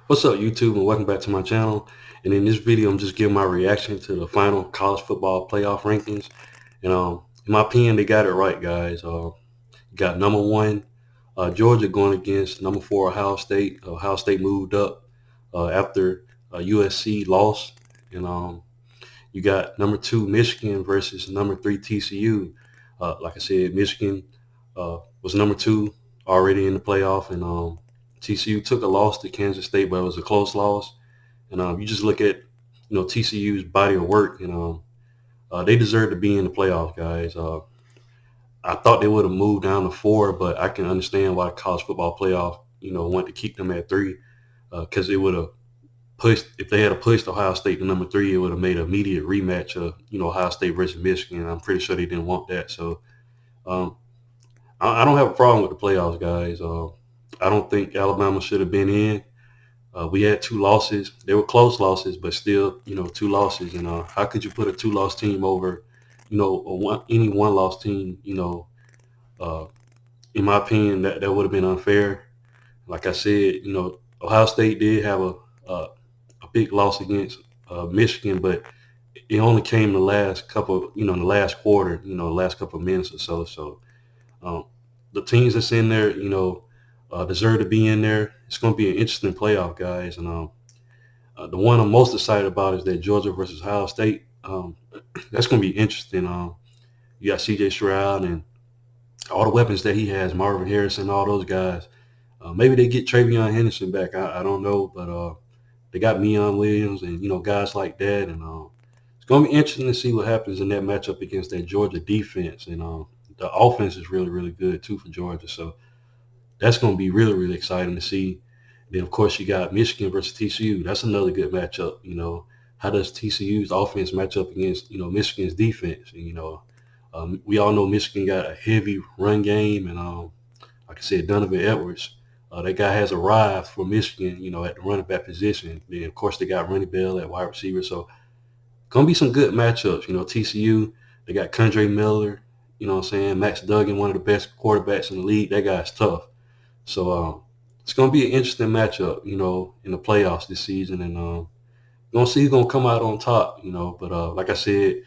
What's up, YouTube, and welcome back to my channel. And in this video, I'm just giving my reaction to the final college football playoff rankings. And in my opinion, they got it right, guys. Got number one, Georgia going against number four, Ohio State. Ohio State moved up after USC lost. And you got number two, Michigan versus number three, TCU. Like I said, Michigan was number two already in the playoff, and TCU took a loss to Kansas State, but it was a close loss. And you just look at TCU's body of work, and they deserve to be in the playoffs, guys. I thought they would have moved down to four, but I can understand why college football playoff want to keep them at three, because it would have pushed, if they had pushed Ohio State to number three, it would have made an immediate rematch of Ohio State versus Michigan. I'm pretty sure they didn't want that. So um, I don't have a problem with the playoffs, guys. I don't think Alabama should have been in. We had two losses. They were close losses, but still, two losses. And how could you put a two-loss team over, any one-loss team? Uh, in my opinion, that would have been unfair. Like I said, Ohio State did have a big loss against Michigan, but it only came in the last couple, in the last quarter, the last couple of minutes or so. So um, the teams that's in there, deserve to be in there. It's going to be an interesting playoff, guys. And the one I'm most excited about is that Georgia versus Ohio State. That's going to be interesting. You got C.J. Stroud and all the weapons that he has, Marvin Harrison, all those guys. Maybe they get Travion Henderson back. I don't know, but they got Meion Williams and guys like that. And it's going to be interesting to see what happens in that matchup against that Georgia defense. And the offense is really, really good too for Georgia. So that's going to be really, really exciting to see. Then, of course, you got Michigan versus TCU. That's another good matchup. How does TCU's offense match up against, Michigan's defense? And, we all know Michigan got a heavy run game. And like I said, Donovan Edwards, that guy has arrived for Michigan, at the running back position. Then, of course, they got Ronnie Bell at wide receiver. So, going to be some good matchups. TCU, they got Condre Miller, what I'm saying? Max Duggan, one of the best quarterbacks in the league. That guy's tough. So it's going to be an interesting matchup, in the playoffs this season, and going to see who's going to come out on top, But like I said,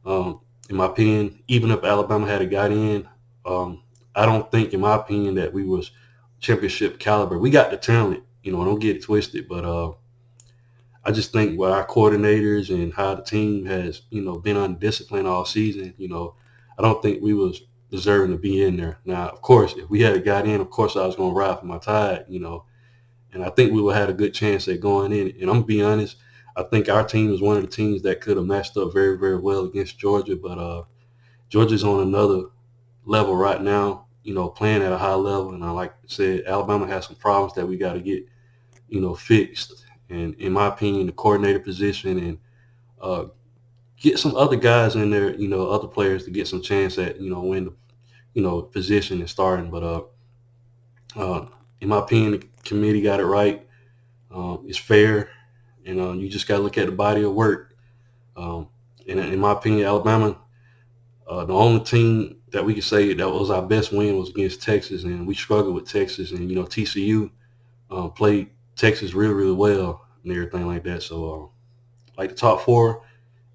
in my opinion, even if Alabama had got in, I don't think, in my opinion, that we was championship caliber. We got the talent, don't get it twisted, but I just think with our coordinators and how the team has, been undisciplined all season, I don't think we was deserving to be in there. Now, of course, if we had got in, of course I was going to ride for my Tide, and I think we would have had a good chance at going in. And I'm gonna be honest, I think our team was one of the teams that could have matched up very, very well against Georgia, but Georgia's on another level right now, playing at a high level. And like I said, Alabama has some problems that we got to get, fixed. And in my opinion, the coordinator position and uh, get some other guys in there, other players to get some chance at, win the, position and starting. But in my opinion, the committee got it right. It's fair, and you just got to look at the body of work. Um, and in my opinion, Alabama, the only team that we could say that was our best win was against Texas, and we struggled with Texas. And TCU played Texas really, really well and everything like that. So, like the top four,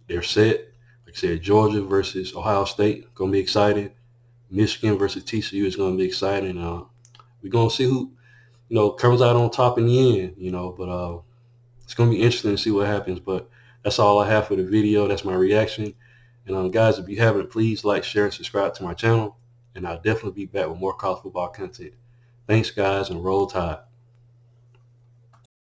they're set. Like I said, Georgia versus Ohio State, gonna be exciting. Michigan versus TCU is gonna be exciting. We're gonna see who comes out on top in the end. But it's gonna be interesting to see what happens. But that's all I have for the video. That's my reaction. And guys, if you haven't, please like, share, and subscribe to my channel. And I'll definitely be back with more college football content. Thanks, guys, and roll tide.